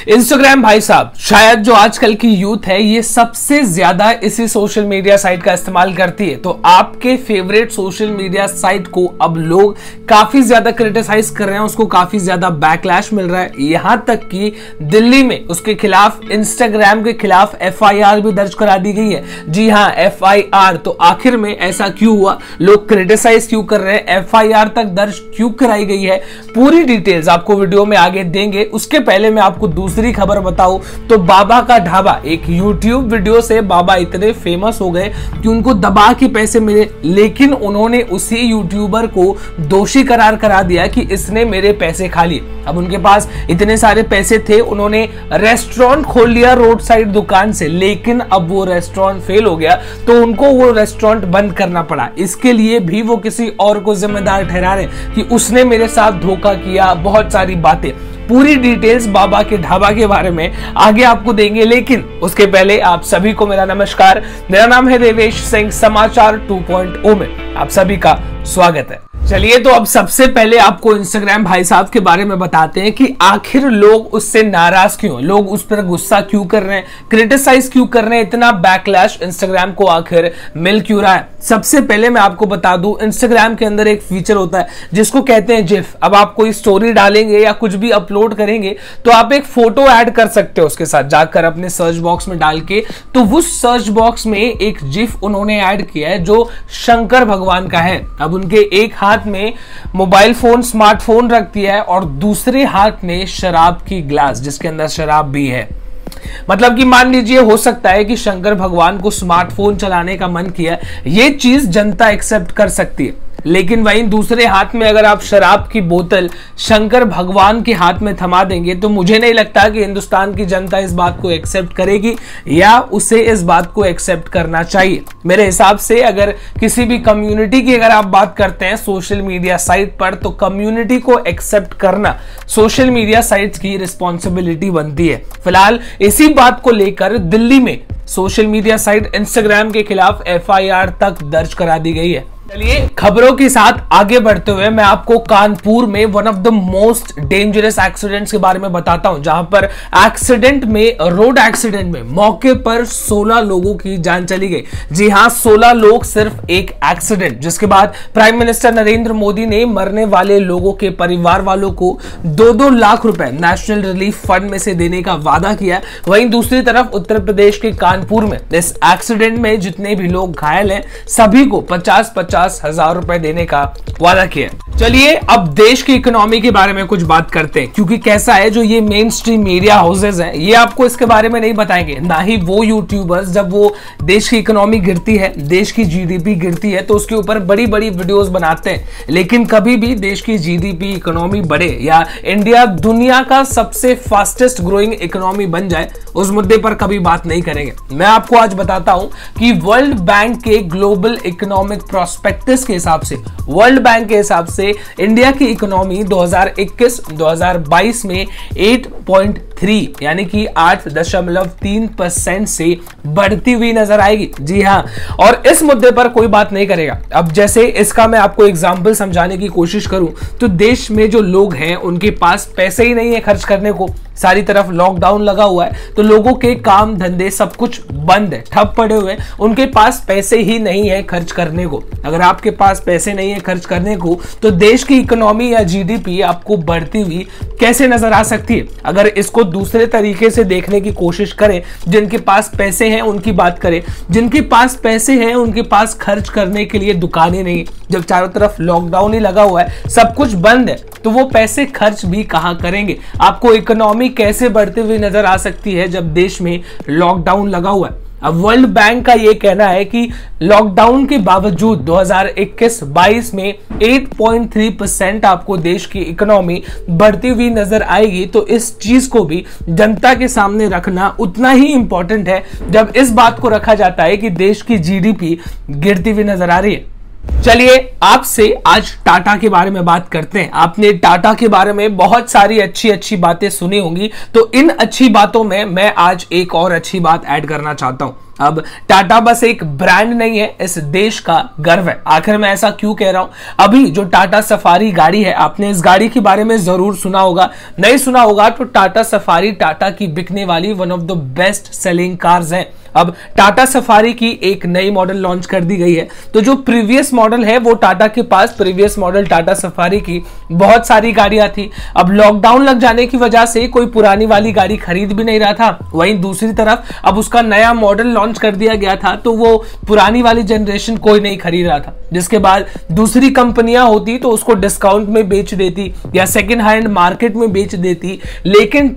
Instagram भाई साहब, शायद जो आजकल की यूथ है ये सबसे ज्यादा इसी सोशल मीडिया साइट का इस्तेमाल करती है। तो आपके फेवरेट सोशल मीडिया साइट को अब लोग काफी ज्यादा क्रिटिसाइज कर रहे हैं, उसको काफी ज्यादा बैकलैश मिल रहा है। यहां तक कि दिल्ली में उसके खिलाफ, इंस्टाग्राम के खिलाफ एफआईआर भी दर्ज करा दी गई है। जी हां, एफआईआर। तो आखिर में ऐसा क्यों हुआ, लोग क्रिटिसाइज क्यों कर रहे हैं, एफआईआर तक दर्ज क्यों कराई गई है, पूरी डिटेल्स आपको वीडियो में आगे देंगे। उसके पहले मैं आपको दूसरी खबर बताऊं तो बाबा का ढाबा, एक यूट्यूब वीडियो से बाबा इतने फेमस हो गए कि उनको दबा के पैसे मिले, लेकिन उन्होंने उसी यूट्यूबर को दोषी करार करा दिया कि इसने मेरे पैसे खा लिए। अब उनके पास इतने सारे पैसे थे, उन्होंने रेस्टोरेंट खोल लिया रोड साइड दुकान से, लेकिन अब वो रेस्टोरेंट फेल हो गया तो उनको वो रेस्टोरेंट बंद करना पड़ा। इसके लिए भी वो किसी और को जिम्मेदार ठहरा रहे कि उसने मेरे साथ धोखा किया, बहुत सारी बातें। पूरी डिटेल्स बाबा के ढाबा के बारे में आगे आपको देंगे, लेकिन उसके पहले आप सभी को मेरा नमस्कार। मेरा नाम है देवेश सिंह, समाचार 2.0 में आप सभी का स्वागत है। चलिए, तो अब सबसे पहले आपको इंस्टाग्राम भाई साहब के बारे में बताते हैं कि आखिर लोग उससे नाराज क्यों, लोग उस पर गुस्सा क्यों कर रहे हैं, क्रिटिसाइज क्यों कर रहे हैं, इतना बैकलैश इंस्टाग्राम को आखिर मिल क्यों रहा है। सबसे पहले मैं आपको बता दूं, इंस्टाग्राम के अंदर एक फीचर होता है जिसको कहते हैं जिफ। अब आप कोई स्टोरी डालेंगे या कुछ भी अपलोड करेंगे तो आप एक फोटो ऐड कर सकते हो उसके साथ, जाकर अपने सर्च बॉक्स में डाल के। तो उस सर्च बॉक्स में एक जिफ उन्होंने ऐड किया है जो शंकर भगवान का है। अब उनके एक हाथ में मोबाइल फोन, स्मार्टफोन रख दिया है और दूसरे हाथ में शराब की ग्लास जिसके अंदर शराब भी है। मतलब कि मान लीजिए, हो सकता है कि शंकर भगवान को स्मार्टफोन चलाने का मन किया, ये चीज जनता एक्सेप्ट कर सकती है, लेकिन वहीं दूसरे हाथ में अगर आप शराब की बोतल शंकर भगवान के हाथ में थमा देंगे तो मुझे नहीं लगता कि हिंदुस्तान की जनता इस बात को एक्सेप्ट करेगी या उसे इस बात को एक्सेप्ट करना चाहिए। मेरे हिसाब से अगर किसी भी कम्युनिटी की अगर आप बात करते हैं सोशल मीडिया साइट पर, तो कम्युनिटी को एक्सेप्ट करना सोशल मीडिया साइट्स की रिस्पॉन्सिबिलिटी बनती है। फिलहाल इसी बात को लेकर दिल्ली में सोशल मीडिया साइट इंस्टाग्राम के खिलाफ एफआईआर तक दर्ज करा दी गई है। चलिए, खबरों के साथ आगे बढ़ते हुए मैं आपको कानपुर में one of the most dangerous accidents के बारे में बताता हूं, जहां पर एक्सीडेंट में, रोड एक्सीडेंट में मौके पर 16 लोगों की जान चली गई। जी हां, 16 लोग, सिर्फ एक एक्सीडेंट, जिसके बाद प्राइम मिनिस्टर नरेंद्र मोदी ने मरने वाले लोगों के परिवार वालों को 2-2 लाख रुपए नेशनल रिलीफ फंड में से देने का वादा किया। वहीं दूसरी तरफ उत्तर प्रदेश के कानपुर में इस एक्सीडेंट में जितने भी लोग घायल हैं सभी को 50,000 रुपए देने का वादा किया। चलिए, अब देश की इकोनॉमी के बारे में कुछ बात करते हैं, क्योंकि कैसा है, जो ये मेन स्ट्रीम मीडिया हाउसेज हैं ये आपको इसके बारे में नहीं बताएंगे, ना ही वो यूट्यूबर्स। जब वो देश की इकोनॉमी गिरती है, देश की जीडीपी गिरती है, तो उसके ऊपर बड़ी बड़ी वीडियोस बनाते हैं, लेकिन कभी भी देश की जीडीपी, इकोनॉमी बढ़े या इंडिया दुनिया का सबसे फास्टेस्ट ग्रोइंग इकोनॉमी बन जाए, उस मुद्दे पर कभी बात नहीं करेंगे। मैं आपको आज बताता हूं कि वर्ल्ड बैंक के ग्लोबल इकोनॉमिक प्रोस्पेक्टस के हिसाब से, वर्ल्ड बैंक के हिसाब से इंडिया की इकोनॉमी 2021-2022 में 8.3 यानी कि 8.3% से बढ़ती हुई नजर आएगी। जी हां, और इस मुद्दे पर कोई बात नहीं करेगा। अब जैसे इसका मैं आपको एग्जांपल समझाने की कोशिश करूं तो देश में जो लोग हैं उनके पास पैसे ही नहीं है खर्च करने को, सारी तरफ लॉकडाउन लगा हुआ है, तो लोगों के काम धंधे सब कुछ बंद है, ठप पड़े हुए हैं, उनके पास पैसे ही नहीं है खर्च करने को। अगर आपके पास पैसे नहीं है खर्च करने को तो देश की इकोनॉमी या जीडीपी आपको बढ़ती हुई कैसे नजर आ सकती है। अगर इसको दूसरे तरीके से देखने की कोशिश करें, जिनके पास पैसे हैं उनकी बात करें, जिनके पास पैसे हैं उनके पास खर्च करने के लिए दुकानें नहीं, जब चारों तरफ लॉकडाउन ही लगा हुआ है, सब कुछ बंद है, तो वो पैसे खर्च भी कहां करेंगे। आपको इकोनॉमी कैसे बढ़ती हुई नजर आ सकती है जब देश में लॉकडाउन लगा हुआ है। अब वर्ल्ड बैंक का यह कहना है कि लॉकडाउन के बावजूद 2021-22 में 8.3% आपको देश की इकोनॉमी बढ़ती हुई नजर आएगी। तो इस चीज को भी जनता के सामने रखना उतना ही इंपॉर्टेंट है जब इस बात को रखा जाता है कि देश की जीडीपी गिरती हुई नजर आ रही है। चलिए आपसे आज टाटा के बारे में बात करते हैं। आपने टाटा के बारे में बहुत सारी अच्छी अच्छी बातें सुनी होंगी, तो इन अच्छी बातों में मैं आज एक और अच्छी बात ऐड करना चाहता हूं। अब टाटा बस एक ब्रांड नहीं है, इस देश का गर्व है। आखिर मैं ऐसा क्यों कह रहा हूं? अभी जो टाटा सफारी गाड़ी है, आपने इस गाड़ी के बारे में जरूर सुना होगा, नहीं सुना होगा तो टाटा सफारी टाटा की बिकने वाली one of the best selling cars है। अब टाटा सफारी की एक नई मॉडल लॉन्च कर दी गई है। तो जो प्रीवियस मॉडल है वो टाटा के पास प्रीवियस मॉडल टाटा सफारी की बहुत सारी गाड़ियां थी। अब लॉकडाउन लग जाने की वजह से कोई पुरानी वाली गाड़ी खरीद भी नहीं रहा था। वहीं दूसरी तरफ अब उसका नया मॉडल लॉन्च कर दिया गया था, तो वो पुरानी वाली जनरेशन कोई नहीं खरीद रहा था। जिसके बाद दूसरी कंपनियां होती तो उसको डिस्काउंट में बेच देती या सेकेंड हैंड मार्केट में बेच देती। लेकिन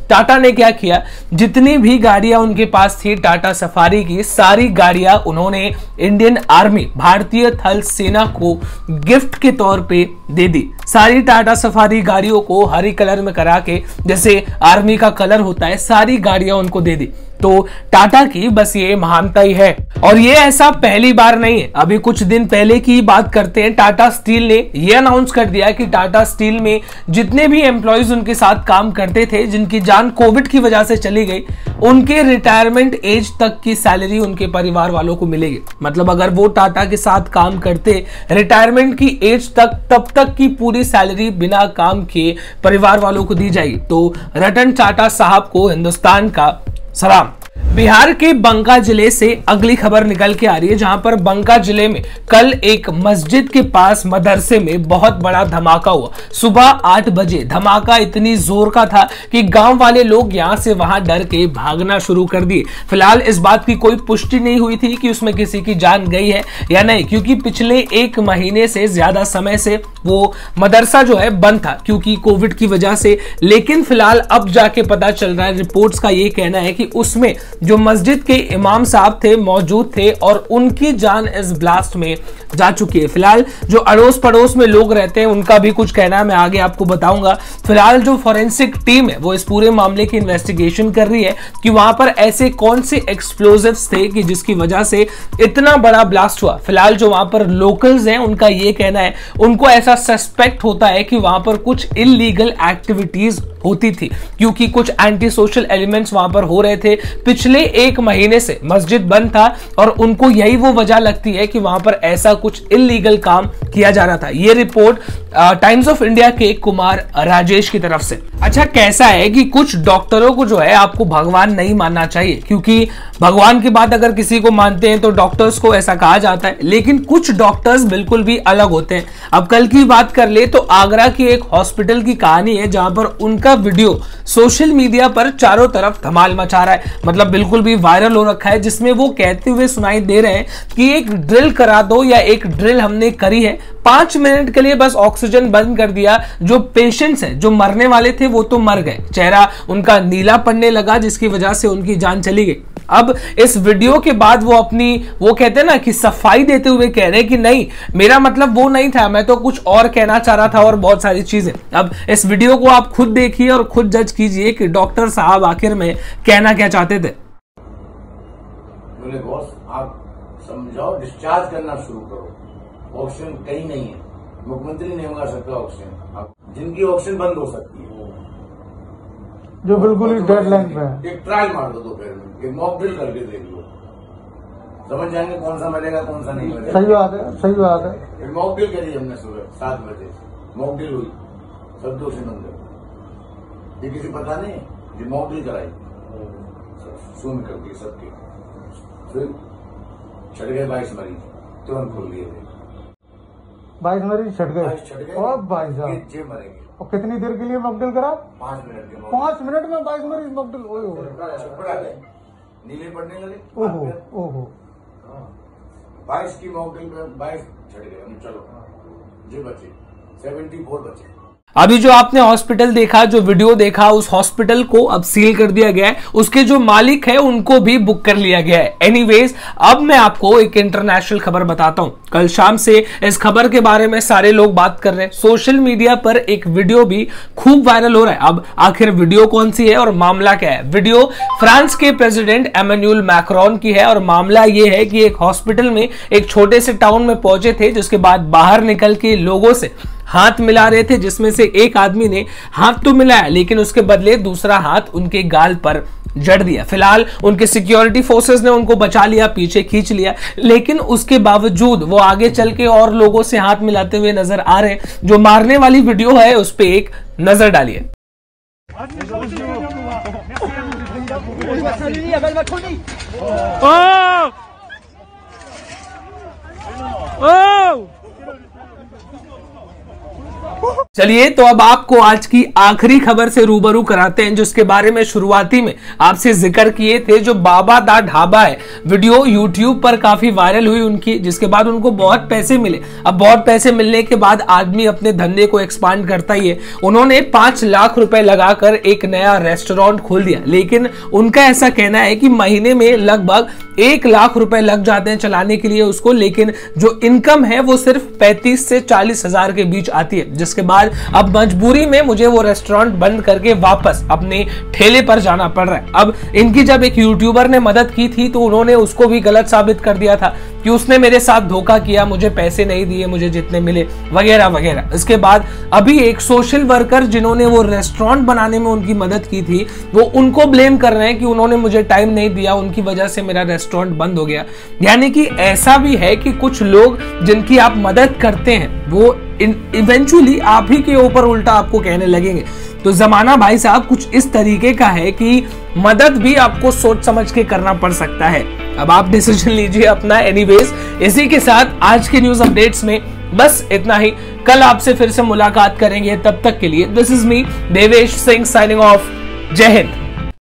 टाटा ने क्या किया, जितनी भी गाड़ियां उनके पास थी टाटा सफारी की, सारी गाड़ियां उन्होंने इंडियन आर्मी, भारतीय थल सेना को गिफ्ट के तौर पे दे दी। सारी टाटा सफारी गाड़ियों को हरी कलर में करा के, जैसे आर्मी का कलर होता है, सारी गाड़ियां उनको दे दी। तो टाटा की बस ये महानता ही है। और ये ऐसा पहली बार नहीं है। अभी कुछ दिन पहले की बात करते हैं, टाटा स्टील ने ये अनाउंस कर दिया कि टाटा स्टील में जितने भी एम्प्लॉयज उनके साथ काम करते थे, जिनकी जान कोविड की वजह से चली गई, उनके रिटायरमेंट एज तक की सैलरी उनके परिवार वालों को मिलेगी। मतलब अगर वो टाटा के साथ काम करते, रिटायरमेंट की एज तक, तब तक की पूरी सैलरी बिना काम किए परिवार वालों को दी जाएगी। तो रतन टाटा साहब को हिंदुस्तान का सलाम। बिहार के बंका जिले से अगली खबर निकल के आ रही है, जहां पर बंका जिले में कल एक मस्जिद के पास मदरसे में बहुत बड़ा धमाका हुआ। सुबह 8 बजे धमाका इतनी जोर का था कि गांव वाले लोग यहां से वहां डर के भागना शुरू कर दिए। फिलहाल इस बात की कोई पुष्टि नहीं हुई थी कि उसमें किसी की जान गई है या नहीं, क्योंकि पिछले 1 महीने से ज्यादा समय से वो मदरसा जो है बंद था क्योंकि कोविड की वजह से। लेकिन फिलहाल अब जाके पता चल रहा है, रिपोर्ट्स का ये कहना है कि उसमें जो मस्जिद के इमाम साहब थे मौजूद थे और उनकी जान इस ब्लास्ट में जा चुकी है। फिलहाल जो अड़ोस पड़ोस में लोग रहते हैं उनका भी कुछ कहना है, मैं आगे आपको बताऊंगा। फिलहाल जो फॉरेंसिक टीम है वो इस पूरे मामले की इन्वेस्टिगेशन कर रही है कि वहां पर ऐसे कौन से एक्सप्लोजिव्स थे कि जिसकी वजह से इतना बड़ा ब्लास्ट हुआ। फिलहाल जो वहां पर लोकल्स हैं उनका ये कहना है, उनको ऐसा सस्पेक्ट होता है कि वहां पर कुछ इलीगल एक्टिविटीज होती थी क्योंकि कुछ एंटी सोशल एलिमेंट्स वहां पर हो रहे थे। पिछले 1 महीने से मस्जिद बंद था और उनको यही वो वजह लगती है कि वहां पर ऐसा कुछ इलीगल काम किया जा रहा था। ये रिपोर्ट टाइम्स ऑफ इंडिया के कुमार राजेश की तरफ से। अच्छा, कैसा है कि कुछ डॉक्टरों को जो है आपको भगवान नहीं मानना चाहिए, क्योंकि भगवान के बाद अगर किसी को मानते हैं तो डॉक्टर्स को ऐसा कहा जाता है, लेकिन कुछ डॉक्टर्स बिल्कुल भी अलग होते हैं। अब कल की बात कर ले तो आगरा की एक हॉस्पिटल की कहानी है जहां पर उनका वीडियो सोशल मीडिया पर चारों तरफ धमाल मचा रहा है, मतलब बिल्कुल भी वायरल हो रखा है, जिसमें वो कहते हुए सुनाई दे रहे हैं कि एक ड्रिल करा दो या एक ड्रिल हमने करी है, 5 मिनट के लिए बस ऑक्सीजन बंद कर दिया, जो पेशेंट्स हैं जो मरने वाले थे वो तो मर गए, चेहरा उनका नीला पड़ने लगा जिसकी वजह से उनकी जान चली गई। अब इस वीडियो के बाद वो कहते हैं ना कि सफाई देते हुए कह रहे हैं कि नहीं, मेरा मतलब वो नहीं था, मैं तो कुछ और कहना चाह रहा था और बहुत सारी चीजें। अब इस वीडियो को आप खुद देखिए और खुद जज कीजिए कि डॉक्टर साहब आखिर में कहना क्या चाहते थे। बोले बॉस आप समझाओ, डिस्चार्ज करना शुरू करो, ऑक्सीजन कहीं नहीं है, मुख्यमंत्री नहीं मंगा सकता ऑक्सीजन, जिनकी ऑक्सीजन बंद हो सकती है जो बिल्कुल ही डेडलाइन पे है। एक ट्रायल मार दो दोपहर में, एक मॉक ड्रिल करके देख लो, समझ जाएंगे कौन सा मरेगा कौन सा नहीं मरेगा। सही बात है, सही बात है। एक मॉक ड्रिल करी हमने सुबह 7 बजे, मॉक ड्रिल हुई, सब दोषी मंदिर, ये किसी पता नहीं, ये मॉक ड्रिल कराई, सुन कर दी सबके, फिर छट गए 22 मरीज, तुरंत खुल दिए थे 22 मरीज छट गए। और भाई साहब 6 मरेंगे। और कितनी देर के लिए मॉकड्रिल करा? 5 मिनट के 5 मिनट में 22 मरीज मॉकड्रिल। नीले पड़ने लगे। ओहो ओहो 22 की मॉकड्रिल में 22 छट गए। चलो जो बचे 74 बचे। अभी जो आपने हॉस्पिटल देखा, जो वीडियो देखा, उस हॉस्पिटल को अब सील कर दिया गया है, उसके जो मालिक है उनको भी बुक कर लिया गया है। एनीवेज, अब मैं आपको एक इंटरनेशनल खबर बताता हूं। कल शाम से इस खबर के बारे में सारे लोग बात कर रहे हैं। सोशल मीडिया पर एक वीडियो भी खूब वायरल हो रहा है। अब आखिर वीडियो कौन सी है और मामला क्या है? वीडियो फ्रांस के प्रेसिडेंट एमेन्युअल मैक्रोन की है और मामला यह है कि एक हॉस्पिटल में एक छोटे से टाउन में पहुंचे थे, जिसके बाद बाहर निकल के लोगों से हाथ मिला रहे थे, जिसमें से एक आदमी ने हाथ तो मिलाया लेकिन उसके बदले दूसरा हाथ उनके गाल पर जड़ दिया। फिलहाल उनके सिक्योरिटी फोर्सेस ने उनको बचा लिया, पीछे खींच लिया, लेकिन उसके बावजूद वो आगे चल के और लोगों से हाथ मिलाते हुए नजर आ रहे हैं। जो मारने वाली वीडियो है उस पर एक नजर डालिए। चलिए तो अब आपको आज की आखिरी खबर से रूबरू कराते हैं, जिसके बारे में शुरुआती में आपसे जिक्र किए थे। जो बाबा दा ढाबा है, वीडियो यूट्यूब पर काफी वायरल हुई उनकी, जिसके बाद उनको बहुत पैसे मिले। अब बहुत पैसे मिलने के बाद आदमी अपने धंधे को एक्सपांड करता ही है। उन्होंने 5 लाख रुपए लगाकर एक नया रेस्टोरेंट खोल दिया, लेकिन उनका ऐसा कहना है कि महीने में लगभग 1 लाख रुपए लग जाते हैं चलाने के लिए उसको, लेकिन जो इनकम है वो सिर्फ 35 से 40 हजार के बीच आती है। जिसके बाद अब मजबूरी में मुझे वो रेस्टोरेंट बंद करके वापस अपने ठेले पर जाना पड़ रहा है। अब इनकी जब एक यूट्यूबर ने मदद की थी तो उन्होंने उसको भी गलत साबित कर दिया था कि उसने मेरे साथ धोखा किया, मुझे पैसे नहीं दिए, मुझे जितने मिले वगैरह वगैरह। इसके बाद अभी एक सोशल वर्कर जिन्होंने वो रेस्टोरेंट बनाने में उनकी मदद की थी, वो उनको ब्लेम कर रहे हैं कि उन्होंने मुझे टाइम नहीं दिया, उनकी वजह से मेरा रेस्टोरेंट बंद हो गया। यानी कि ऐसा भी है कि कुछ लोग जिनकी आप मदद करते हैं वो इवेंचुअली आप ही के ऊपर उल्टा आपको कहने लगेंगे। तो जमाना भाई साहब कुछ इस तरीके का है कि मदद भी आपको सोच समझ के करना पड़ सकता है। अब आप डिसीजन लीजिए अपना। एनीवेज, इसी के साथ आज के न्यूज अपडेट्स में बस इतना ही। कल आपसे फिर से मुलाकात करेंगे, तब तक के लिए this is me Devesh Singh signing off. जय हिंद।